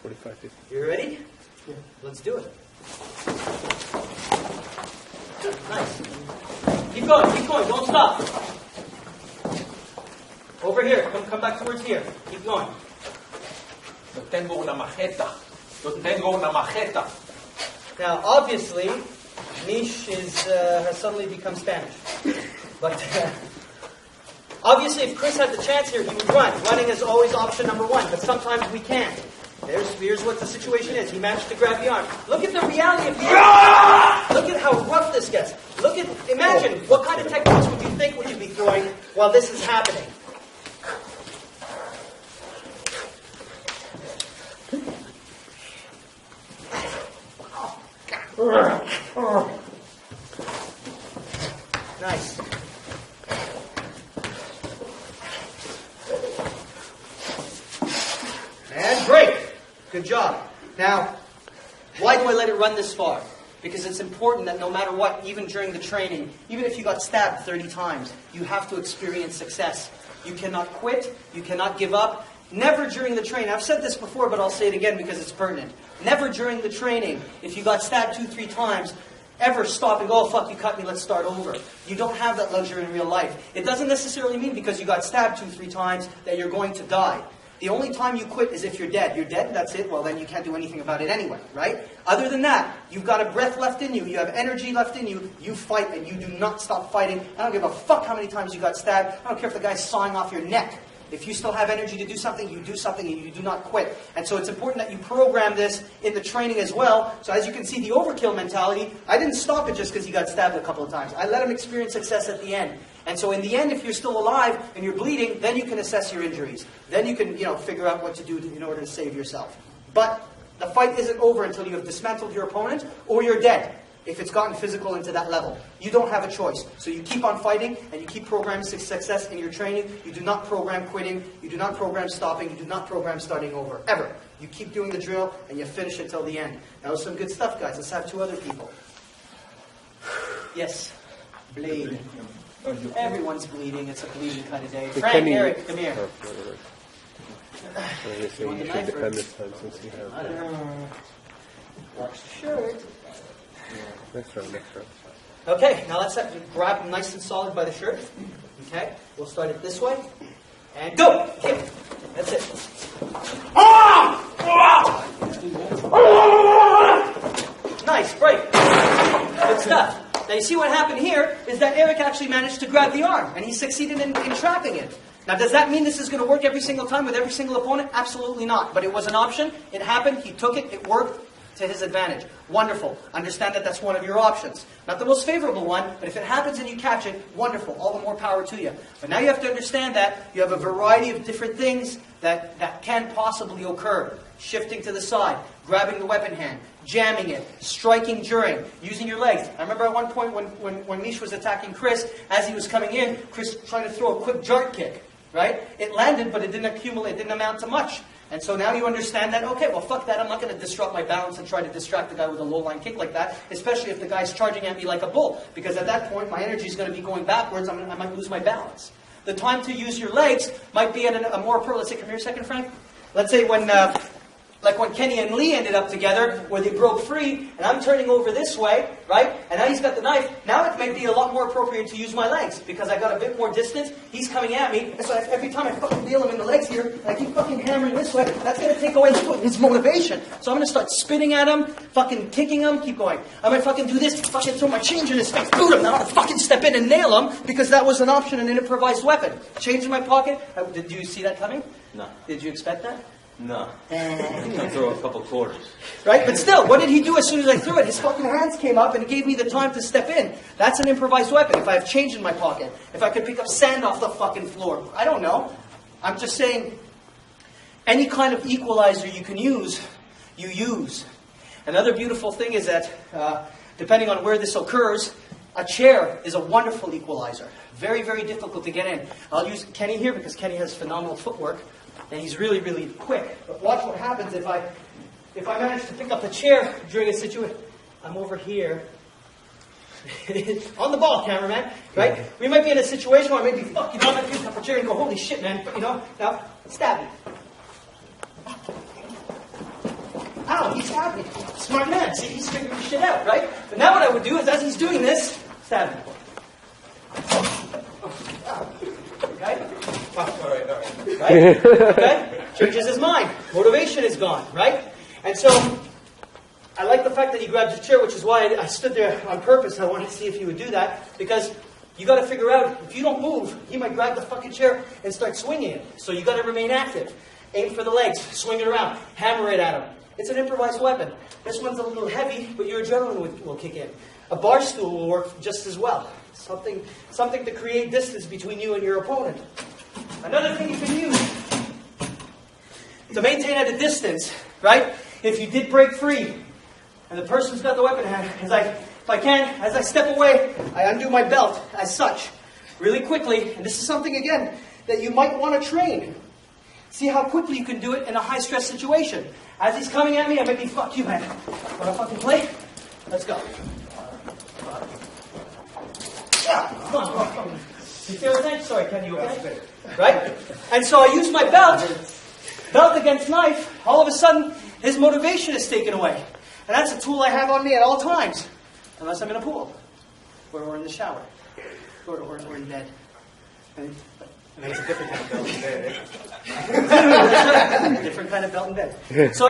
45, 50. You ready? Yeah. Let's do it. Nice. Keep going, don't stop. Over here, come back towards here. Keep going. Yo tengo una majeta. Now, obviously, Mish has suddenly become Spanish. But obviously, if Chris had the chance here, he would run. Running is always option number one, but sometimes we can't. Here's what the situation is. He managed to grab the arm. Look at the reality of the arm. Look at how rough this gets. Imagine, what kind of techniques would you think would you be throwing while this is happening? Nice. And break. Good job. Now, why do I let it run this far? Because it's important that no matter what, even during the training, even if you got stabbed 30 times, you have to experience success. You cannot quit. You cannot give up. Never during the training. I've said this before, but I'll say it again because it's pertinent. Never during the training, if you got stabbed 2-3 times, ever stop and go, oh, fuck, you cut me, let's start over. You don't have that luxury in real life. It doesn't necessarily mean because you got stabbed 2-3 times that you're going to die. The only time you quit is if you're dead. You're dead, that's it. Well, then you can't do anything about it anyway, right? Other than that, you've got a breath left in you. You have energy left in you. You fight and you do not stop fighting. I don't give a fuck how many times you got stabbed. I don't care if the guy's sawing off your neck. If you still have energy to do something, you do something and you do not quit. And so it's important that you program this in the training as well. So as you can see, the overkill mentality, I didn't stop it just because he got stabbed a couple of times. I let him experience success at the end. And so in the end, if you're still alive and you're bleeding, then you can assess your injuries. Then you can, figure out what to do in order to save yourself. But the fight isn't over until you have dismantled your opponent or you're dead. If it's gotten physical into that level. You don't have a choice. So you keep on fighting and you keep programming success in your training. You do not program quitting. You do not program stopping. You do not program starting over. Ever. You keep doing the drill and you finish it till the end. That was some good stuff, guys. Let's have 2 other people. Yes. Bleed. Everyone's bleeding. It's a bleeding kind of day. Frank, Eric, come here. You want the knife? Defend this time since you have. Watch the shirt. Next round. Okay, now let's grab him nice and solid by the shirt. Okay, we'll start it this way. And go! Kick. That's it. Nice, break. Good stuff. Now you see what happened here is that Eric actually managed to grab the arm. And he succeeded in trapping it. Now does that mean this is going to work every single time with every single opponent? Absolutely not. But it was an option. It happened. He took it. It worked. To his advantage. Wonderful. Understand that that's one of your options. Not the most favorable one, but if it happens and you catch it, wonderful. All the more power to you. But now you have to understand that you have a variety of different things that can possibly occur. Shifting to the side, grabbing the weapon hand, jamming it, striking during, using your legs. I remember at one point when Mish was attacking Chris, as he was coming in, Chris tried to throw a quick jart kick. Right? It landed, but it didn't accumulate, it didn't amount to much. And so now you understand that, okay, well, fuck that. I'm not going to disrupt my balance and try to distract the guy with a low-line kick like that, especially if the guy's charging at me like a bull. Because at that point, my energy is going to be going backwards. I might lose my balance. The time to use your legs might be at a more appropriate... Let's say, come here a second, Frank. Let's say when Kenny and Lee ended up together, where they broke free, and I'm turning over this way, right? And now he's got the knife. Now it might be a lot more appropriate to use my legs, because I got a bit more distance. He's coming at me, and so every time I fucking nail him in the legs here, and I keep fucking hammering this way, that's going to take away his motivation. So I'm going to start spitting at him, fucking kicking him, keep going. I might fucking do this, fucking throw my change in his face, boot him. Now I'm going to fucking step in and nail him, because that was an option, an improvised weapon. Change in my pocket. Did you see that coming? No. Did you expect that? No. I throw a couple quarters. Right? But still, what did he do as soon as I threw it? His fucking hands came up and gave me the time to step in. That's an improvised weapon. If I have change in my pocket. If I could pick up sand off the fucking floor. I don't know. I'm just saying, any kind of equalizer you can use, you use. Another beautiful thing is that, depending on where this occurs, a chair is a wonderful equalizer. Very, very difficult to get in. I'll use Kenny here because Kenny has phenomenal footwork. And he's really, really quick. But watch what happens if I manage to pick up the chair during a situation. I'm over here. On the ball, cameraman. Right? We might be in a situation where maybe, fuck, you know, I might pick up a chair and go, holy shit, man. Now, stab me. stab me. Smart man. See, he's figuring this shit out, right? But now what I would do is, as he's doing this, stab him. Okay? All right. Right? Okay? Changes his mind. Motivation is gone, right? And so, I like the fact that he grabbed his chair, which is why I stood there on purpose. I wanted to see if he would do that, because you got to figure out, if you don't move, he might grab the fucking chair and start swinging it. So you got to remain active. Aim for the legs, swing it around, hammer it at him. It's an improvised weapon. This one's a little heavy, but your adrenaline will kick in. A bar stool will work just as well. Something to create distance between you and your opponent. Another thing you can use to maintain at a distance, right? If you did break free, and the person's got the weapon in hand, if I can, as I step away, I undo my belt as such, really quickly. And this is something, again, that you might want to train. See how quickly you can do it in a high-stress situation. As he's coming at me, I might be, fuck you, man. Want to fucking play? Let's go. Come on. You see what I'm saying? Sorry, Ken, you okay? Right? And so I use my belt against knife. All of a sudden, his motivation is taken away. And that's a tool I have on me at all times. Unless I'm in a pool. Or in the shower. Or in bed. And it's a different kind of belt in bed. Different kind of belt in bed. So